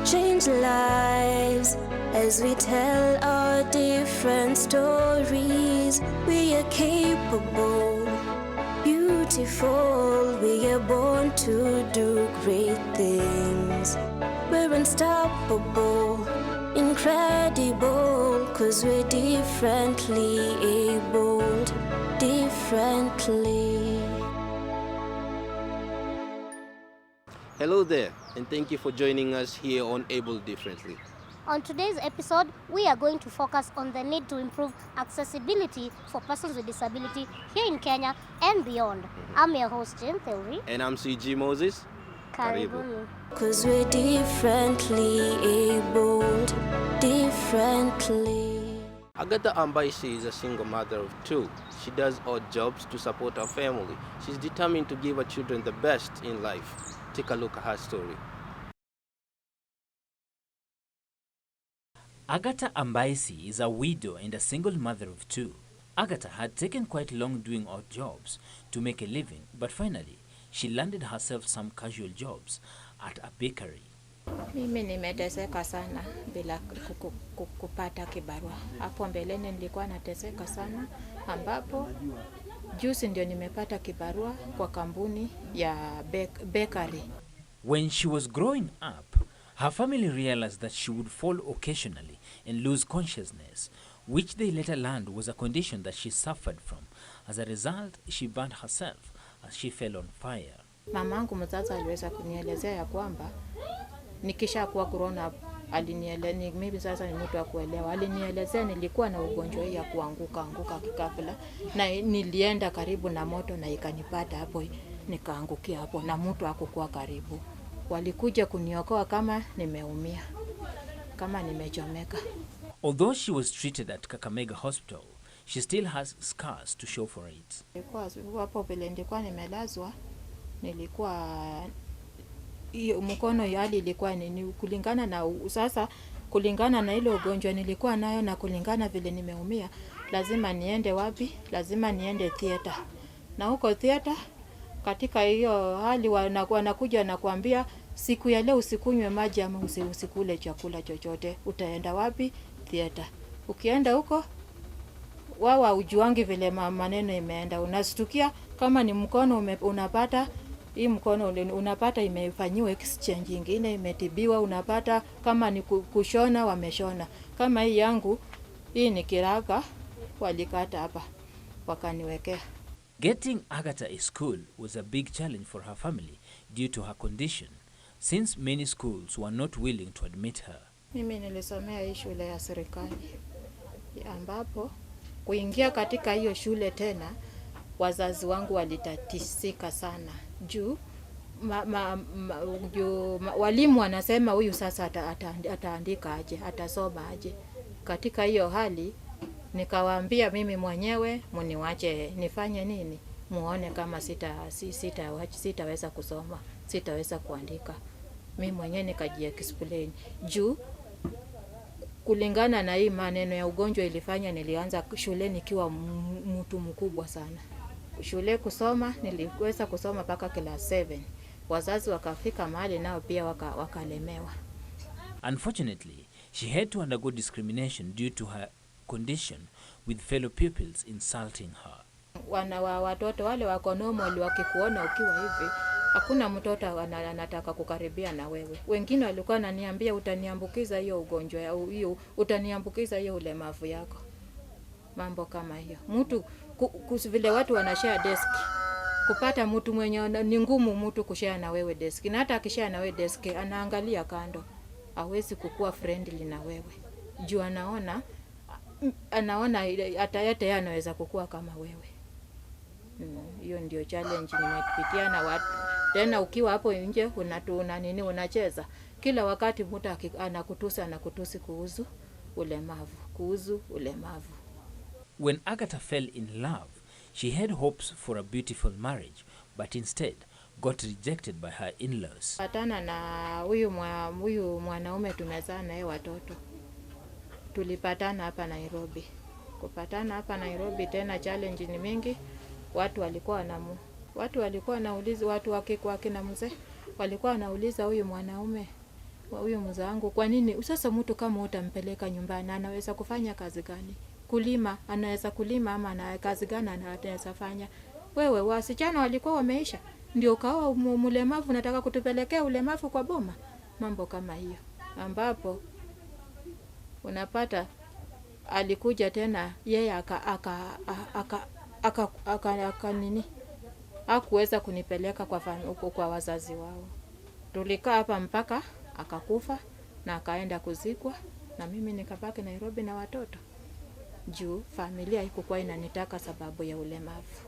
change lives as we tell our different stories. We are capable, beautiful, we are born to do great things. We're unstoppable, incredible, 'cause we're differently abled, differently. Hello there, and thank you for joining us here on Able Differently. On today's episode, we are going to focus on the need to improve accessibility for persons with disability here in Kenya and beyond. I'm your host, Jane Theory. And I'm CG Moses. Karibuni. 'Cause we're differently abled, differently. Agatha Ambaisi is a single mother of two. She does odd jobs to support her family. She's determined to give her children the best in life. Take a look at her story. Agatha Ambaisi is a widow and a single mother of two. Agatha had taken quite long doing odd jobs to make a living, but finally, she landed herself some casual jobs at a bakery. Mimi nimeteseka sana bila kupata kibarua. Hapo mbeleni nilikuwa nateseka sana, ambapo juzi ndio nimepata kibarua kwa kampuni ya bakery. When she was growing up, her family realized that she would fall occasionally and lose consciousness, which they later learned was a condition that she suffered from. As a result, she burned herself as she fell on fire. Mamangu mzazi aliweza kunielezea ya kwamba nikisha kuwa corona, alinieleza mimi sasa ni mtu wa kuelewa. Alinielezea nilikuwa na ugonjwa ya kuanguka kikafla, na nilienda karibu na moto na ikanipata hapo, nikaangukia hapo na mtu hakukuwa karibu. Walikuja kuniokoa kama nimeumia, kama nimechomeka. Although she was treated at Kakamega Hospital, she still has scars to show for it. Hapo vile nilikuwa nimelazwa, nilikuwa hiyo mkono yali ilikuwa ni kulingana na sasa, kulingana na ile ugonjwa nilikuwa nayo na kulingana vile nimeumia, lazima niende wapi? Lazima niende theater. Na huko theater, katika hiyo hali wanakuja na kuambia siku ya leo usikunywe maji ama usikule chakula chochote. Utaenda wapi? Theater. Ukienda huko, wao ujuangi vile maneno imeenda. Unastukia kama ni mkono unapata hii mkono unapata imefanyiwa exchange nyingine, imetibiwa, unapata kama ni kushona wameshona. Kama hii yangu, hii ni kiraka, walikata hapa wakaniwekea. Getting Agatha a school was a big challenge for her family due to her condition, since many schools were not willing to admit her. Mimi nilisomea hii shule ya serikali, ambapo kuingia katika hiyo shule tena, wazazi wangu walitatisika sana. Juu walimu wanasema huyu sasa ataandika aje, atasoma aje. Katika hiyo hali nikawaambia mimi mwenyewe mniwache nifanye nini, muone kama sitaweza kusoma, sitaweza kuandika. Mimi mwenyewe nikajiexplain. Juu kulingana na hii maneno ya ugonjwa ilifanya nilianza shule nikiwa mtu mkubwa sana. Shule kusoma niliweza kusoma mpaka class 7. Wazazi wakafika mahali nao pia wakalemewa. Unfortunately, she had to undergo discrimination due to her condition, with fellow pupils insulting her. Watoto wale wako normal wakikuona ukiwa hivi, hakuna mtoto anataka kukaribia na wewe. Wengine walikuwa wananiambia utaniambukiza hiyo ugonjwa hiyo, utaniambukiza hiyo ulemavu yako. Mambo kama hiyo. Mtu vile watu wanashare desk. Kupata mtu mwenye ni ngumu mtu kushare na wewe desk. Na hata akishare na wewe desk anaangalia kando. Hawezi kukua friendly na wewe. Juu anaona hata yeye anaweza kukua kama wewe. Hiyo ndio challenge nimepitia na watu. Tena ukiwa hapo nje unacheza. Kila wakati mtu anakutusi kuhusu ulemavu. When Agatha fell in love, she had hopes for a beautiful marriage, but instead got rejected by her in-laws. Patana na huyu mwanaume tumezaa naye watoto. Tulipatana hapa Nairobi. Kupatana hapa Nairobi tena challenge ni mingi. Watu walikuwa wanauliza, watu wakina mzee walikuwa wanauliza huyu mwanaume huyo mzee wangu, kwa nini sasa mtu kama utampeleka nyumbani anaweza kufanya kazi gani? Kulima, anaweza kulima ama ana kazi gani anaweza fanya? Wewe wasichana walikuwa wameisha, ndio kawa mlemavu, nataka kutupelekea ulemavu kwa boma? Mambo kama hiyo, ambapo unapata alikuja tena yeye aka nini, hakuweza kunipeleka kwa wazazi wao. Tulikaa hapa mpaka akakufa na akaenda kuzikwa, na mimi nikabaki Nairobi na watoto juu familia haikuwa inanitaka sababu ya ulemavu.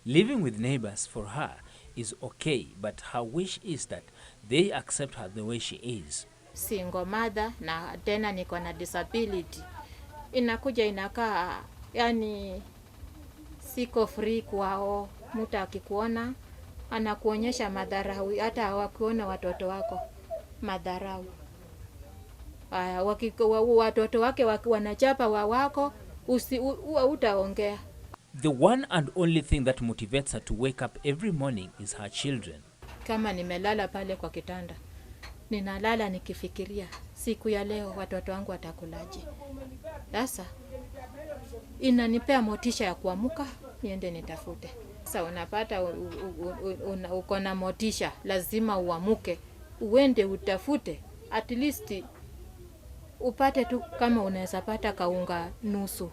Living with neighbors for her is okay, but her wish is that they accept her the way she is. Single mother na tena niko na disability. Inakuja inakaa, yani siko free kwao. Mtu akikuona anakuonyesha madharau, hata hawakuona watoto wako madharau. Watoto wake wanachapa wako, utaongea. The one and only thing that motivates her to wake up every morning is her children. Kama nimelala pale kwa kitanda, ninalala nikifikiria siku ya leo watoto wangu watakulaje. Sasa inanipea motisha ya kuamka niende nitafute. Sasa unapata uko na motisha, lazima uamuke uende utafute, at least upate tu, kama unaweza pata kaunga nusu,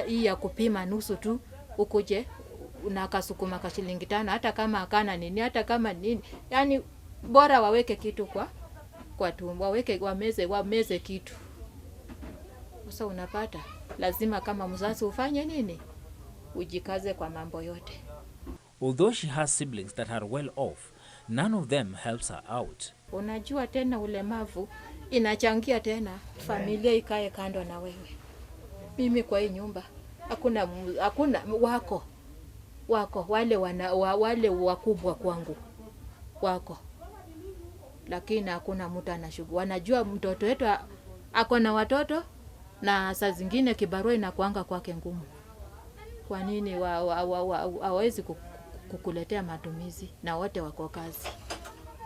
hii ya kupima nusu tu, ukuje unakasukuma ka shilingi 5, hata kama akana nini, hata kama nini, yani bora waweke kitu kwa tumbo, wameze kitu. Sasa unapata lazima kama mzazi ufanye nini, ujikaze kwa mambo yote. Although she has siblings that are well off, none of them helps her out. Unajua tena ulemavu inachangia tena familia ikae kando na wewe. Mimi kwa hii nyumba hakuna wako wale wakubwa kwangu wako, lakini hakuna mtu anashughulika. Wanajua mtoto wetu ako na watoto, na saa zingine kibarua inakuanga kwake ngumu. Kwa nini hawezi kukuletea matumizi na wote wako kazi?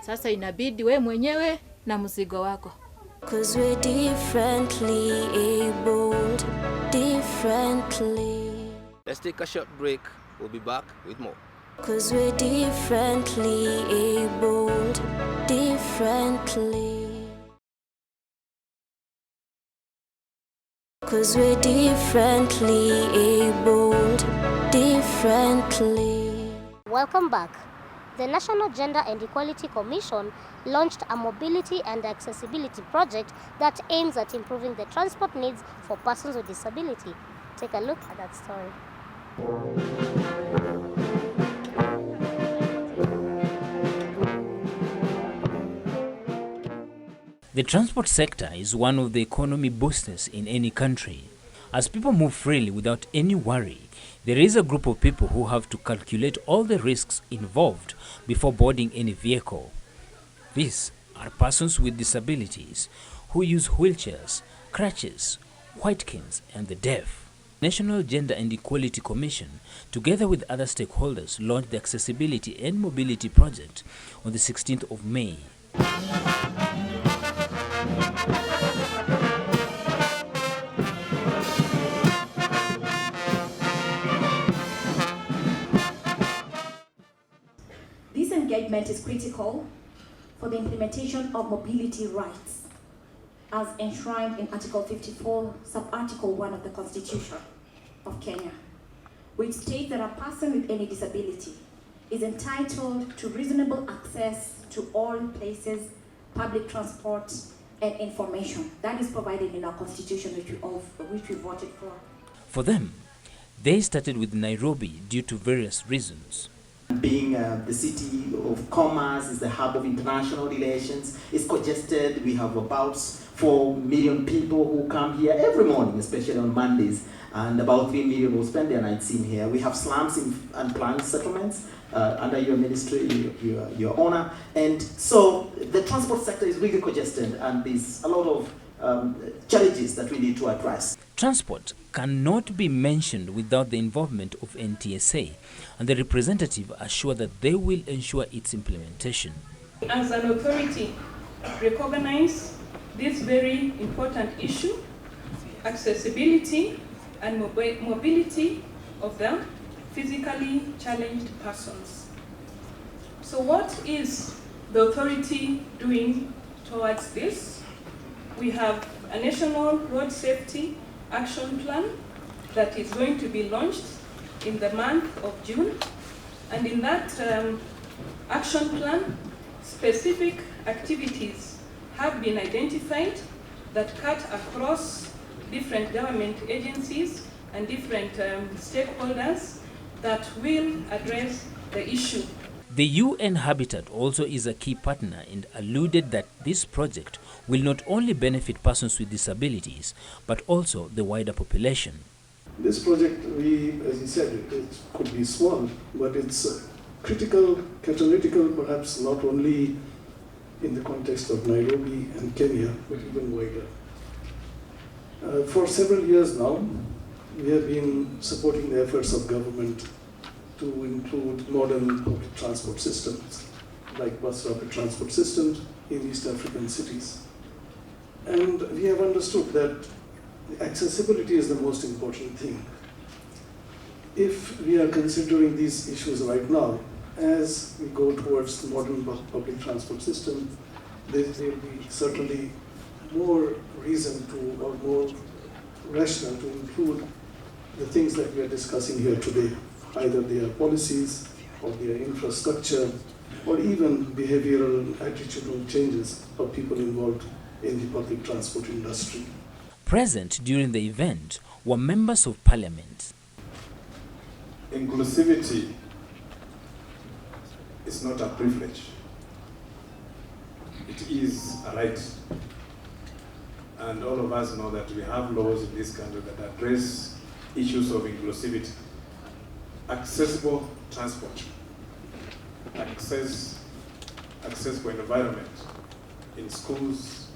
Sasa inabidi we mwenyewe na mzigo wako. 'Cause we're differently abled, differently. Let's take a short break. We'll be back with more. 'Cause we're differently abled, differently. 'Cause we're differently abled, differently. Welcome back. The National Gender and Equality Commission launched a mobility and accessibility project that aims at improving the transport needs for persons with disability. Take a look at that story. The transport sector is one of the economy boosters in any country. As people move freely without any worry, there is a group of people who have to calculate all the risks involved before boarding any vehicle. These are persons with disabilities who use wheelchairs, crutches, white canes, and the deaf. National Gender and Equality Commission, together with other stakeholders, launched the Accessibility and Mobility Project on the 16th of May. This engagement is critical for the implementation of mobility rights as enshrined in Article 54, Sub-Article 1 of the Constitution of Kenya, which states that a person with any disability is entitled to reasonable access to all places, public transport, and information. That is provided in our Constitution, which we voted for. For them, they started with Nairobi due to various reasons. Being the city of commerce, is the hub of international relations, it's congested. We have about 4 million people who come here every morning, especially on Mondays, and about 3 million will spend their nights in here. We have slums and planned settlements under your ministry, your honor, and so the transport sector is really congested, and there's a lot of challenges that we need to address. Transport cannot be mentioned without the involvement of NTSA, and the representative assured that they will ensure its implementation. As an authority, recognize this very important issue, accessibility and mobility of the physically challenged persons. So what is the authority doing towards this? We have a national road safety action plan that is going to be launched in the month of June. And in that action plan, specific activities have been identified that cut across different government agencies and different stakeholders that will address the issue. The UN Habitat also is a key partner and alluded that this project will not only benefit persons with disabilities, but also the wider population. This project, as you said, it could be small, but it's critical, catalytical, perhaps not only in the context of Nairobi and Kenya, but even wider. For several years now, we have been supporting the efforts of government to include modern public transport systems, like bus rapid transport systems in East African cities. And we have understood that accessibility is the most important thing. If we are considering these issues right now, as we go towards the modern public transport system, there will be certainly more reason to, or more rational to include the things that we are discussing here today. Either they are policies, or they are infrastructure, or even behavioral and attitudinal changes of people involved in the public transport industry. Present during the event were members of parliament. Inclusivity is not a privilege. It is a right. And all of us know that we have laws in this country that address issues of inclusivity. Accessible transport, accessible environment in schools,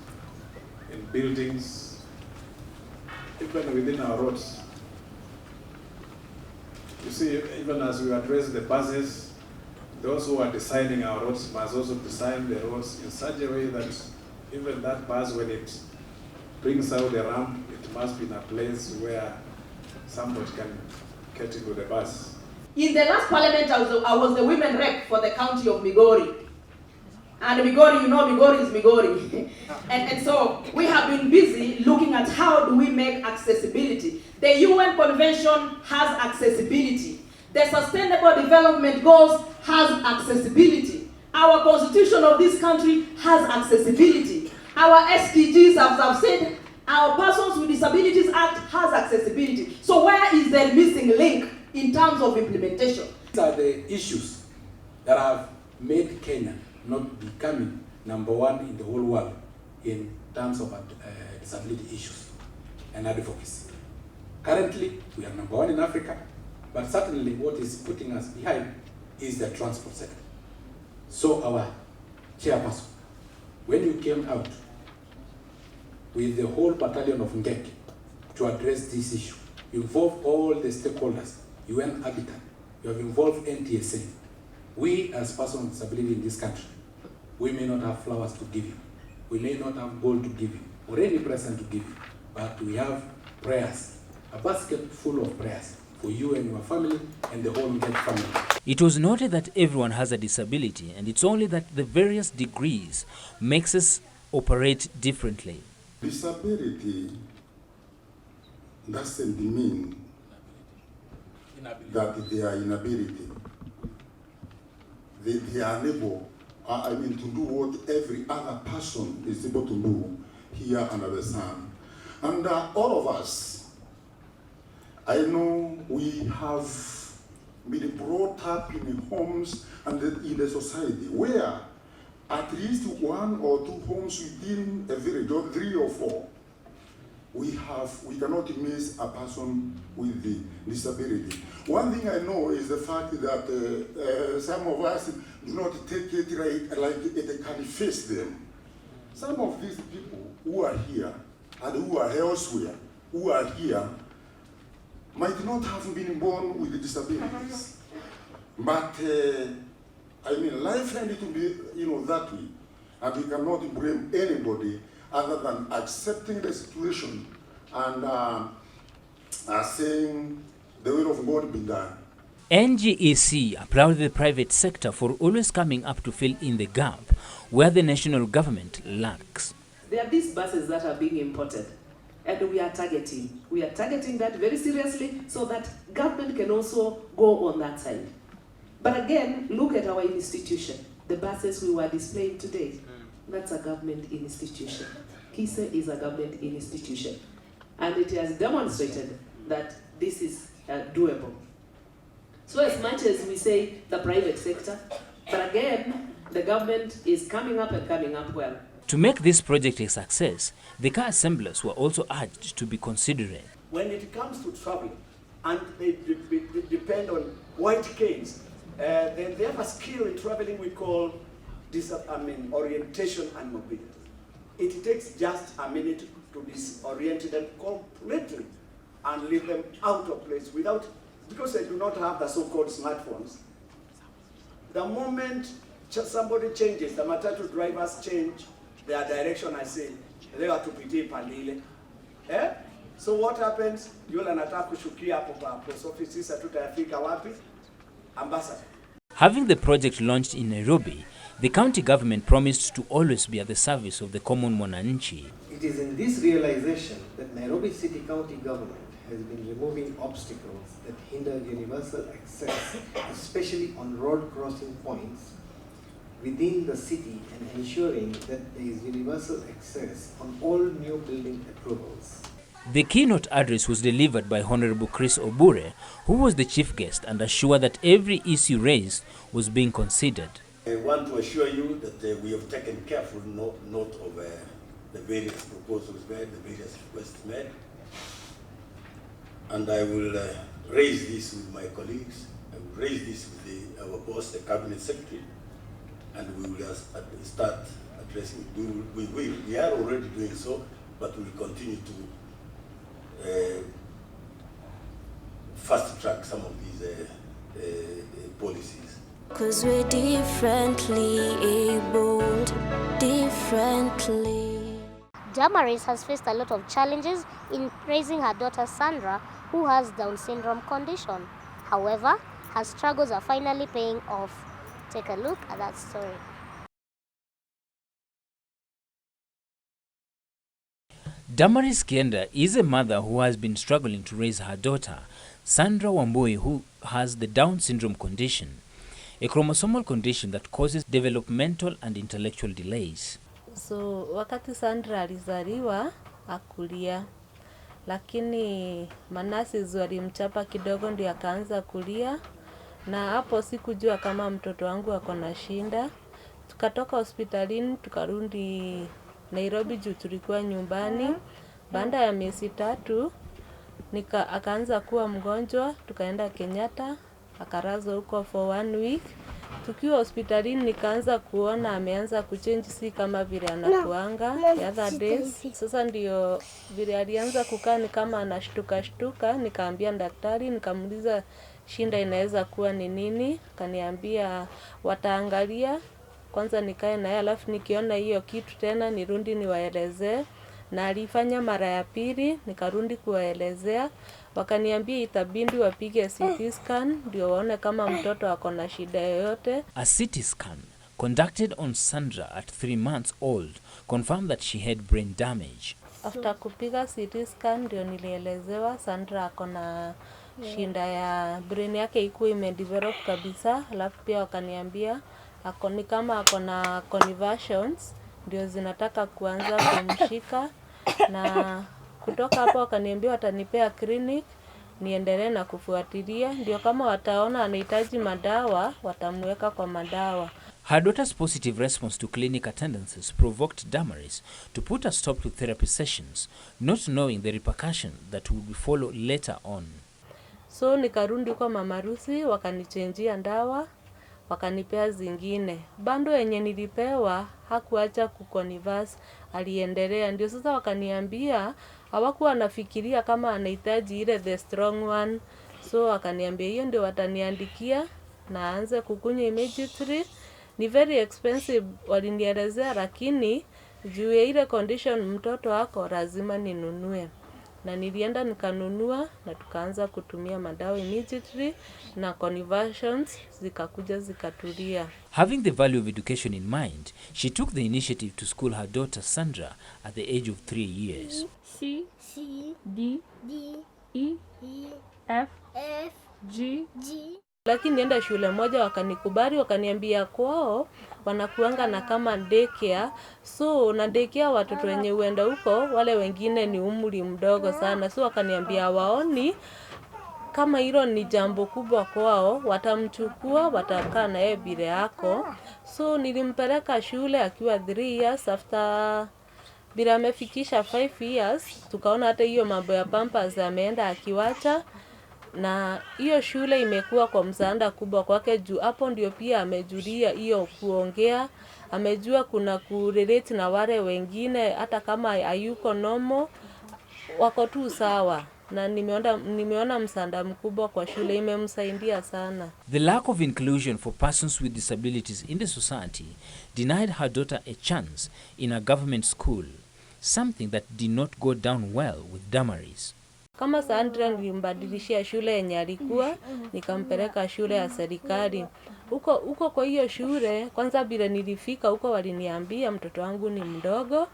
in buildings, even within our roads. You see, even as we address the buses, those who are designing our roads must also design the roads in such a way that even that bus, when it brings out the ramp, it must be in a place where somebody can get into the bus. In the last parliament, I was the women rep for the county of Migori. And Migori, you know, Migori is Migori. and so we have been busy looking at how do we make accessibility. The UN Convention has accessibility. The Sustainable Development Goals has accessibility. Our constitution of this country has accessibility. Our SDGs, as I've said, our Persons with Disabilities Act has accessibility. So where is the missing link in terms of implementation? These are the issues that have made Kenya not becoming #1 in the whole world in terms of disability issues and advocacy. Currently, we are #1 in Africa, but certainly what is putting us behind is the transport sector. So our chairperson, when you came out with the whole battalion of Ngeke to address this issue, you involved all the stakeholders, UN Habitat, you have involved NTSA. We as persons with disability in this country, we may not have flowers to give you, we may not have gold to give you, or any present to give you, but we have prayers, a basket full of prayers for you and your family and the whole Ngeke family. It was noted that everyone has a disability, and it's only that the various degrees makes us operate differently. Disability doesn't mean that they are inability. They are able, to do what every other person is able to do here under the sun. And all of us, I know we have been brought up in homes and in the society where at least 1 or 2 homes within a village, or 3 or 4, we cannot miss a person with the disability. One thing I know is the fact that some of us do not take it like it can face them. Some of these people who are here and who are elsewhere, who are here, might not have been born with disabilities. But life had to be, that way. and we cannot blame anybody other than accepting the situation and saying the will of God be done. NGEC applauded the private sector for always coming up to fill in the gap where the national government lacks. There are these buses that are being imported, and we are targeting. We are targeting that very seriously so that government can also go on that side. But again, look at our institution. The buses we were displaying today, that's a government institution. KISE is a government institution. And it has demonstrated that this is doable. So as much as we say the private sector, but again, the government is coming up and coming up well. To make this project a success, the car assemblers were also urged to be considerate. When it comes to traveling, and they depend on white canes, then they have a skill in traveling we call orientation and mobility. It takes just a minute to disorient them completely and leave them out of place because they do not have the so-called smartphones. The moment somebody changes, the matatu drivers change their direction, I say, they have to piti pandile. So what happens? Yule anataka kushukia hapo kwa post office, sasa tutafika wapi? Ambassador. Having the project launched in Nairobi, the county government promised to always be at the service of the common mwananchi. It is in this realization that Nairobi City County government has been removing obstacles that hinder universal access, especially on road crossing points within the city, and ensuring that there is universal access on all new building approvals. The keynote address was delivered by Honorable Chris Obure, who was the chief guest, and assured that every issue raised was being considered. I want to assure you that we have taken careful note of the various proposals made, the various requests made, and I will raise this with my colleagues, I will raise this with our boss, the cabinet secretary, and we will start addressing. We are already doing so, but we will continue to fast track some of these policies. 'Cause we're differently abled, differently. Damaris has faced a lot of challenges in raising her daughter Sandra, who has Down syndrome condition. However, her struggles are finally paying off. Take a look at that story. Damaris Kienda is a mother who has been struggling to raise her daughter, Sandra Wambui, who has the Down syndrome condition, a chromosomal condition that causes developmental and intellectual delays. So wakati Sandra alizaliwa akulia, lakini manasi walimchapa kidogo ndio akaanza kulia, na hapo sikujua kama mtoto wangu ako na shinda. Tukatoka hospitalini tukarudi Nairobi juu tulikuwa nyumbani. Baada ya miezi 3 akaanza kuwa mgonjwa, tukaenda Kenyatta, akarazwa huko for 1 week. Tukiwa hospitalini nikaanza kuona ameanza kuchange, si kama vile anakuanga the other days. Sasa ndio vile alianza kukaa ni kama anashtuka, nikaambia daktari, nikamuuliza shinda inaweza kuwa ni nini, kaniambia wataangalia kwanza nikae naye, alafu nikiona hiyo kitu tena nirudi niwaelezee. Na alifanya mara ya pili, nikarudi kuwaelezea, wakaniambia itabidi wapige CT scan ndio waone kama mtoto ako na shida yoyote. A CT scan conducted on Sandra at 3 months old confirmed that she had brain damage. After kupiga CT scan ndio nilielezewa Sandra ako na shinda ya brain yake iko imedevelop kabisa, alafu pia wakaniambia ni kama ako na conversions ndio zinataka kuanza kumshika, na kutoka hapo wakaniambia watanipea clinic niendelee na kufuatilia, ndio kama wataona anahitaji madawa watamweka kwa madawa. Her daughter's positive response to clinic attendances provoked Damaris to put a stop to therapy sessions, not knowing the repercussion that would follow later on. So nikarudi kwa mama Rusi, wakanichenjia ndawa, wakanipea zingine. Bando yenye nilipewa hakuacha kuconverse, aliendelea. Ndio sasa wakaniambia hawakuwa wanafikiria kama anahitaji ile the strong one. So wakaniambia hiyo ndio wataniandikia na aanze kukunywa immediately, Ni very expensive walinielezea, lakini juu ya ile condition mtoto wako lazima ninunue. Na nilienda nikanunua na tukaanza kutumia madawa immediately na conversions zikakuja zikatulia. Having the value of education in mind, she took the initiative to school her daughter Sandra at the age of 3 years. C, D, E, F, G. Lakini nienda shule moja wakanikubali, wakaniambia kwao wanakuanga na kama daycare. So na daycare watoto wenye uenda huko wale wengine ni umri mdogo sana. So wakaniambia waoni kama hilo ni jambo kubwa kwao, watamchukua watakaa na yeye bila yako. So nilimpeleka shule akiwa 3 years. After bila amefikisha 5 years tukaona hata hiyo mambo ya pampers ameenda akiwacha, na hiyo shule imekuwa kwa msaada kubwa kwake juu hapo ndio pia amejulia hiyo kuongea, amejua kuna kurelate na wale wengine, hata kama hayuko normal wako tu sawa, na nimeona msaada mkubwa kwa shule, imemsaidia sana. The lack of inclusion for persons with disabilities in the society denied her daughter a chance in a government school, something that did not go down well with Damaris. Kama Sandra nilimbadilishia shule yenye alikuwa, nikampeleka shule ya serikali. Huko kwa hiyo shule, kwanza bila nilifika huko waliniambia mtoto wangu ni mdogo,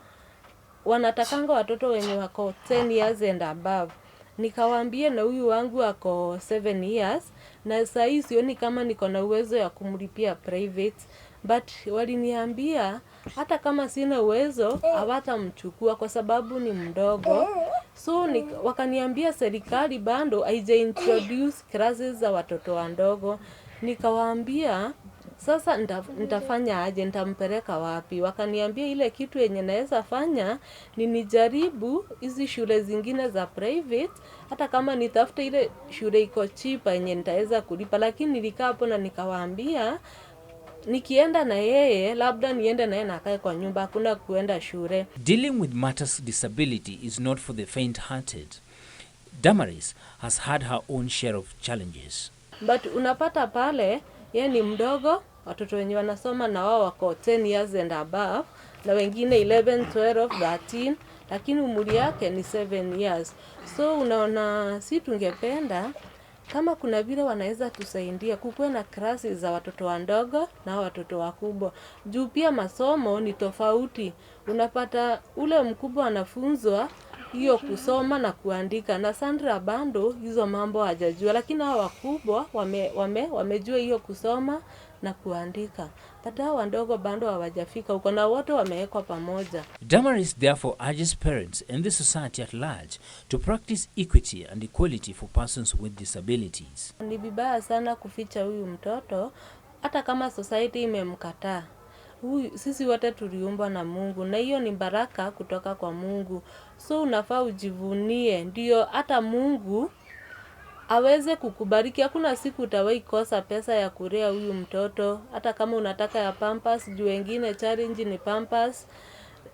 wanatakanga watoto wenye wako 10 years and above. Nikawaambia na huyu wangu ako 7 years, na saa hii sioni kama niko na uwezo ya kumlipia private. But waliniambia hata kama sina uwezo hawatamchukua kwa sababu ni mdogo. So wakaniambia serikali bado haija introduce classes za watoto wadogo. Nikawaambia sasa nitafanya aje, nitampeleka wapi? Wakaniambia ile kitu yenye naweza fanya ni nijaribu hizi shule zingine za private, hata kama nitafuta ile shule iko cheap yenye nitaweza kulipa. Lakini nilikaa hapo na nikawaambia nikienda na yeye labda niende naye na akae kwa nyumba, hakuna kuenda shule. Dealing with matters disability is not for the faint-hearted. Damaris has had her own share of challenges. But unapata pale yeye ni mdogo, watoto wenye wanasoma na wao wako 10 years and above, na wengine 11, 12, 13, lakini umri yake ni 7 years. So unaona si tungependa kama kuna vile wanaweza tusaidia kukuwe na classes za watoto wadogo na watoto wakubwa. Juu pia masomo ni tofauti. Unapata ule mkubwa anafunzwa hiyo kusoma na kuandika, na Sandra bando hizo mambo hajajua, lakini hao wakubwa wamejua hiyo kusoma na kuandika. But hao wadogo bando hawajafika huko, na wote wamewekwa pamoja. Damaris therefore urges parents and the society at large to practice equity and equality for persons with disabilities. Ni vibaya sana kuficha huyu mtoto hata kama society imemkataa. Sisi wote tuliumbwa na Mungu na hiyo ni baraka kutoka kwa Mungu. So unafaa ujivunie ndio hata Mungu aweze kukubariki. Hakuna siku utawahi kosa pesa ya kulea huyu mtoto, hata kama unataka ya pampers, juu wengine challenge ni pampers,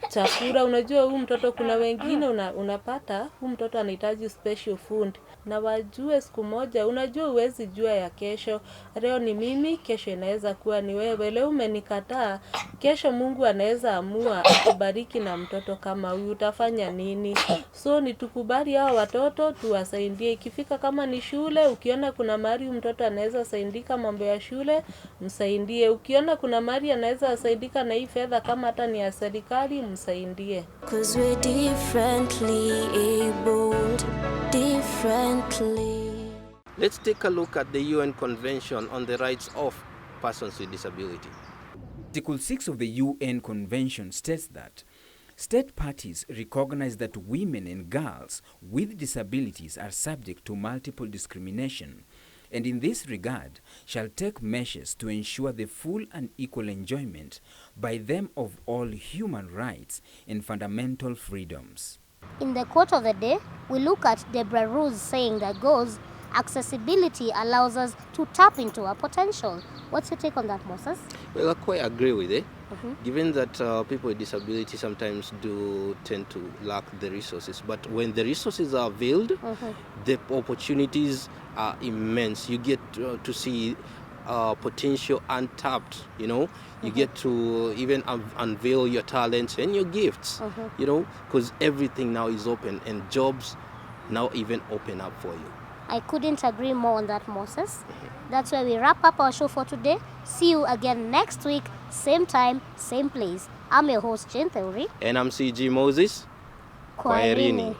chakula. Unajua huyu mtoto kuna wengine unapata huyu mtoto anahitaji special food, na wajue siku moja, unajua uwezi jua ya kesho. Leo ni mimi, kesho inaweza kuwa ni wewe. Leo umenikataa, kesho Mungu anaweza amua akubariki na mtoto kama huyu, utafanya nini? So ni tukubali hao watoto tuwasaidie. Ikifika kama ni shule, ukiona kuna mahali mtoto anaweza saidika mambo ya shule, msaidie. Ukiona kuna mahali anaweza saidika na hii fedha kama hata ni ya serikali, msaidie. 'Cause we're differently abled, differently. Let's take a look at the UN Convention on the Rights of Persons with Disability. Article 6 of the UN Convention states that state parties recognize that women and girls with disabilities are subject to multiple discrimination, and in this regard shall take measures to ensure the full and equal enjoyment by them of all human rights and fundamental freedoms. In the quote of the day, we look at Deborah Rose saying that goes, accessibility allows us to tap into our potential. What's your take on that, Moses? Well, I quite agree with it. Given that people with disability sometimes do tend to lack the resources, but when the resources are availed, the opportunities are immense. You get to see potential untapped, you know. You get to even unveil your talents and your gifts, you know, because everything now is open and jobs now even open up for you. I couldn't agree more on that, Moses. That's where we wrap up our show for today. See you again next week, same time, same place. I'm your host, Jane Theory. And I'm CG Moses. Kwaherini.